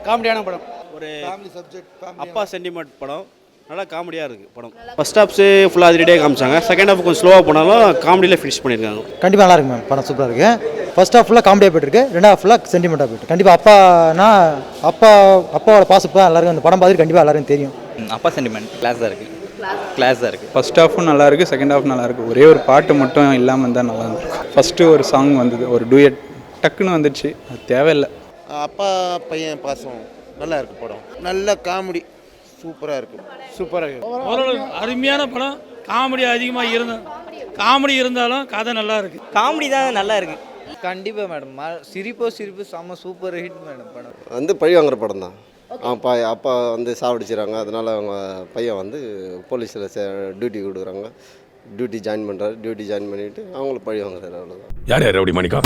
காமெடியான படம். ஒரு அப்பா சென்டிமெண்ட் படம். நல்லா காமெடியாக இருக்குது படம். ஃபர்ஸ்ட் ஹாஃப்ஸு ஃபுல்லாக அதிரடியாக காமிச்சாங்க. செகண்ட் ஹாஃப் கொஞ்சம் ஸ்லோவாக போனாலும் காமெடியில் ஃபினிஷ் பண்ணியிருக்காங்க. கண்டிப்பாக நல்லா இருக்கு மேம். படம் சூப்பராக இருக்குது. ஃபர்ஸ்ட் ஹாஃப் ஃபுல்லாக காமெடியாக போயிட்டுருக்கு. ரெண்டாவது ஹாஃப் ஃபுல்லாக சென்டிமெண்ட்டாக போயிட்டு. கண்டிப்பாக அப்பாவோட பாசப்போ எல்லாருக்கும் அந்த படம் பார்த்துட்டு கண்டிப்பாக எல்லாருக்கும் தெரியும். அப்பா சென்டிமெண்ட் கிளாஸாக இருக்குது. ஃபர்ஸ்ட் ஹாஃபும் நல்லா இருக்குது, செகண்ட் ஹாஃப் நல்லா இருக்குது. ஒரே ஒரு பாட்டு மட்டும் இல்லாமல் இருந்தால் நல்லா இருந்திருக்கும். ஃபஸ்ட்டு ஒரு சாங் வந்தது, ஒரு டூயட் டக்குன்னு வந்துடுச்சு, அது தேவையில்லை. அப்பா பையன் பாசம் நல்லா இருக்குது படம். நல்ல காமெடி சூப்பராக இருக்குது. அருமையான படம். காமெடி இருந்தாலும் கதை நல்லா இருக்குது. காமெடி தான் நல்லா இருக்குது. கண்டிப்பாக மேடம். சிரிப்பு செம்ம சூப்பர் ஹிட் மேடம் படம். வந்து பழி வாங்குற படம் தான். அப்பா வந்து சாவடிச்சிடறாங்க. அதனால் அவங்க பையன் வந்து போலீஸில் டியூட்டி கொடுக்குறாங்க. டியூட்டி ஜாயின் பண்ணுறாரு. டியூட்டி ஜாயின் பண்ணிவிட்டு அவங்கள பழி வாங்குறாரு. அவ்வளோதான். யார் ரவுடி மணிக்கா?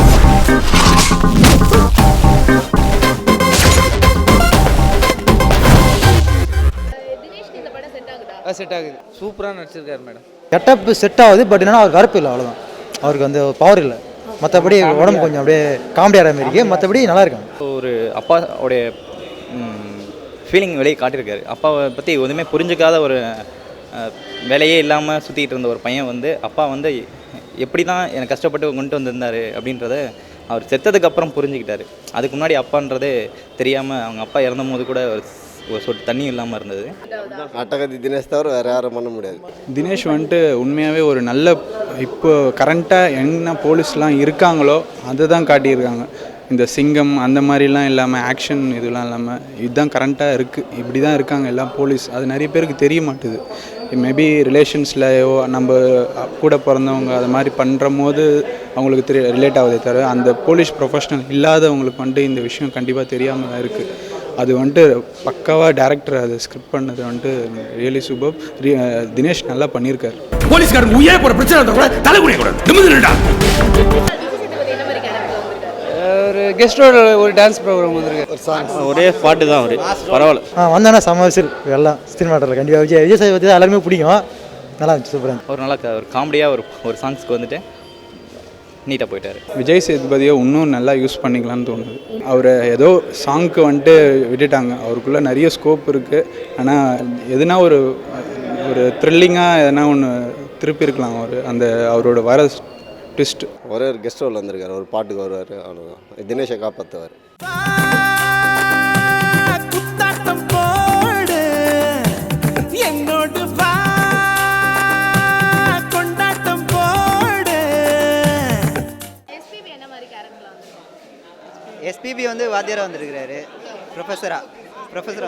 செட் ஆகுது. சூப்பராக நடிச்சிருக்காரு மேடம். கெட்டப் செட் ஆகுது. பட் என்னன்னா அவர் கருப்பு இல்லை, அவ்வளோதான். அவருக்கு வந்து பவர் இல்லை. மற்றபடி உடம்பு கொஞ்சம் அப்படியே காமெடியாக மாதிரி இருக்குது. மற்றபடி நல்லா இருக்காங்க. ஒரு அப்பாவுடைய ஃபீலிங் வெளியே காட்டியிருக்காரு. அப்பாவை பற்றி எதுவுமே புரிஞ்சிக்காத ஒரு வேலையே இல்லாமல் சுற்றிட்டு இருந்த ஒரு பையன் வந்து அப்பா வந்து எப்படி தான் எனக்கு கஷ்டப்பட்டு கொண்டு வந்திருந்தார் அப்படின்றத அவர் செத்ததுக்கப்புறம் புரிஞ்சுக்கிட்டாரு. அதுக்கு முன்னாடி அப்பான்றதே தெரியாமல் அவங்க அப்பா இறந்த போது கூட ஒரு சொட்டு தண்ணி இல்லாமல் இருந்தது. அட்டகத்தி தினேஷ் தவிர வேறு யாரும் பண்ண முடியாது. தினேஷ் வந்துட்டு உண்மையாகவே ஒரு நல்ல, இப்போ கரண்ட்டாக என்ன போலீஸ்லாம் இருக்காங்களோ அதை தான் காட்டியிருக்காங்க. இந்த சிங்கம் அந்த மாதிரிலாம் இல்லாமல், ஆக்ஷன் இதெல்லாம் இல்லாமல், இதுதான் கரண்ட்டாக இருக்குது. இப்படி தான் இருக்காங்க எல்லாம் போலீஸ். அது நிறைய பேருக்கு தெரிய மாட்டுது. மேபி ரிலேஷன்ஸ்லையோ நம்ம கூட பிறந்தவங்க அது மாதிரி பண்ணுற போது அவங்களுக்கு ரிலேட் ஆகுதே தவிர அந்த போலீஸ் ப்ரொஃபஷனல் இல்லாதவங்களுக்கு வந்துட்டு இந்த விஷயம் கண்டிப்பாக தெரியாமல் தான் இருக்குது. அது வந்துட்டு பக்காவாக டேரக்டர் அது ஸ்கிரிப்ட் பண்ணது வந்துட்டு ரியலி சூப்பர். தினேஷ் நல்லா பண்ணியிருக்காரு. போலீஸ்காரங்க உயிரே போகிற பிரச்சனை கூட தலைகுனிய கூடாது. ஒரு கெஸ்டோட ஒரு டான்ஸ் ப்ரோக்ராம் வந்துருக்கு. ஒரே பாட்டு தான் அவர். பரவாயில்ல. வந்தானா சம விசில் எல்லாம் சினிமாட்டில். கண்டிப்பாக விஜய் சார் பற்றி எல்லாருமே பிடிக்கும். நல்லா இருந்துச்சு, சூப்பராக. ஒரு நல்லா ஒரு காமெடியாக ஒரு சாங்ஸ்க்கு வந்துட்டு நீட்டாக போயிட்டார். விஜய் சேதுபதியை இன்னும் நல்லா யூஸ் பண்ணிக்கலான்னு தோணுது. அவரை ஏதோ சாங்க்கு வந்துட்டு விட்டுட்டாங்க. அவருக்குள்ளே நிறைய ஸ்கோப் இருக்குது. ஆனால் எதுனா ஒரு த்ரில்லிங்காக எதனா ஒன்று திருப்பி இருக்கலாம். அந்த அவரோட வர ட்விஸ்ட். ஒரே ஒரு கெஸ்ட் ரோல் வந்திருக்காரு. ஒரு பாட்டுக்கு வருவார், அவ்வளோதான். தினேஷை காப்பாற்றுவார். எஸ்பிபி வந்து வாத்தியாராக வந்திருக்கிறாரு. ப்ரொஃபஸராக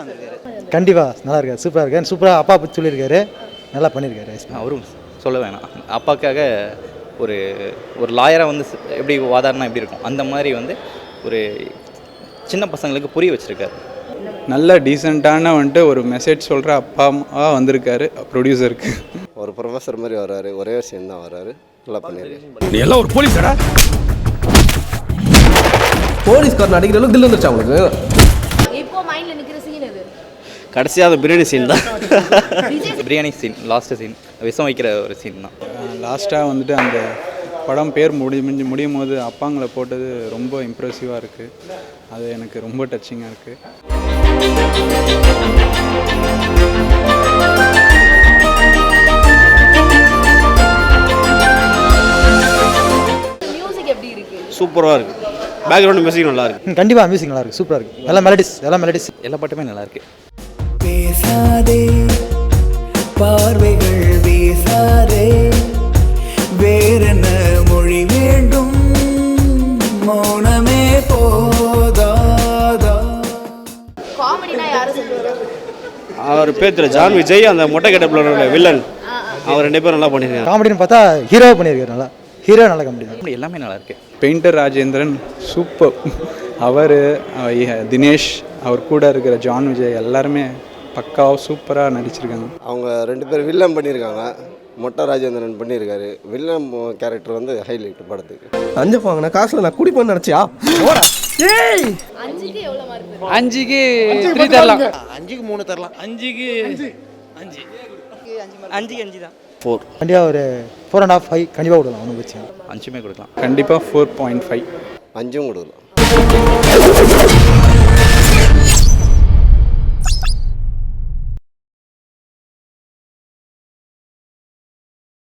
வந்திருக்காரு. கண்டிப்பாக நல்லா இருக்காரு, சூப்பராக இருக்காரு. சூப்பராக அப்பா பற்றி சொல்லியிருக்காரு, நல்லா பண்ணியிருக்காரு. அவரும் சொல்ல வேணாம். அப்பாவுக்காக ஒரு லாயராக வந்து எப்படி வாதாடினா எப்படி இருக்கும் அந்த மாதிரி வந்து ஒரு சின்ன பசங்களுக்கு புரிய வச்சுருக்காரு. நல்ல டீசெண்டான வந்துட்டு ஒரு மெசேஜ் சொல்கிற அப்பா அம்மா வந்திருக்காரு ப்ரொடியூசருக்கு. ஒரு ப்ரொஃபஸர் மாதிரி வர்றாரு. ஒரே ஒரு சீன் தான் வர்றாரு. நல்லா பண்ணியிருக்காரு. நீ எல்லாம் ஒரு போலீஸாரா? போலீஸ்காரன் அடிக்கிற அளவுக்கு தில் வந்துருச்சா உங்களுக்கு? இப்போ மைண்ட்ல நிக்கிற சீன் இது. கடைசியாக அந்த பிரியாணி சீன் தான். பிரியாணி சீன், லாஸ்ட்டு சீன், விஷம் வைக்கிற ஒரு சீன் தான். லாஸ்ட்டாக வந்துட்டு அந்த படம் பேர் முடியும் போது அப்பாங்களை போட்டது ரொம்ப இம்ப்ரெசிவாக இருக்குது. அது எனக்கு ரொம்ப டச்சிங்காக இருக்குது. மியூசிக் எப்படி இருக்கு? சூப்பராக இருக்குது. பேக்ரவுண்ட் மியூசிக் நல்லா இருக்குது. கண்டிப்பாக மியூசிக் நல்லா இருக்குது, சூப்பராக இருக்குது. எல்லா மெலடிஸ் எல்லா பாட்டுமே நல்லா இருக்குது. பேசாதே பார்வைகள் வீசாதே, வேறென்ன மொழி வேண்டும், மௌனமே போதாதா. காமெடினா யாரு சொல்லுவாங்க? அவர் பேர் ஜான் விஜய், அந்த மொட்டை கெட்டப்ல வில்லன். அவர் 2 பேரும் நல்லா பண்ணியிருக்காங்க. காமெடின்னு பார்த்தா ஹீரோவாக பண்ணியிருக்காரு. நல்லா காமெடி தான். எல்லாமே நல்லா இருக்குது. Painter Rajendran super. அவர் தினேஷ், அவர் கூட இருக்கிற ஜான் விஜய் எல்லாருமே பக்காவாக சூப்பராக நடிச்சிருக்காங்க. அவங்க 2 பேர் வில்லன் பண்ணியிருக்காங்க. மொட்டை ராஜேந்திரன் பண்ணியிருக்காரு. வில்லன் கேரக்டர் வந்து ஹைலைட் படத்துக்கு. 5 வாங்கின காசுல நான் குடிப்பேன்னு நினச்சியா? 5க்கு எவ்வளவு மார்க்? 5க்கு 3 தரலாம். 5க்கு 3 தரலாம். 5க்கு 5 தான். 4. கண்டிப்பாக ஒரு 4.5 5 கண்டிப்பாக கொடுக்கலாம். ஒன்றும் பிரச்சனை 5மே கொடுக்கலாம். கண்டிப்பாக 4.5 5 கொடுக்கலாம்.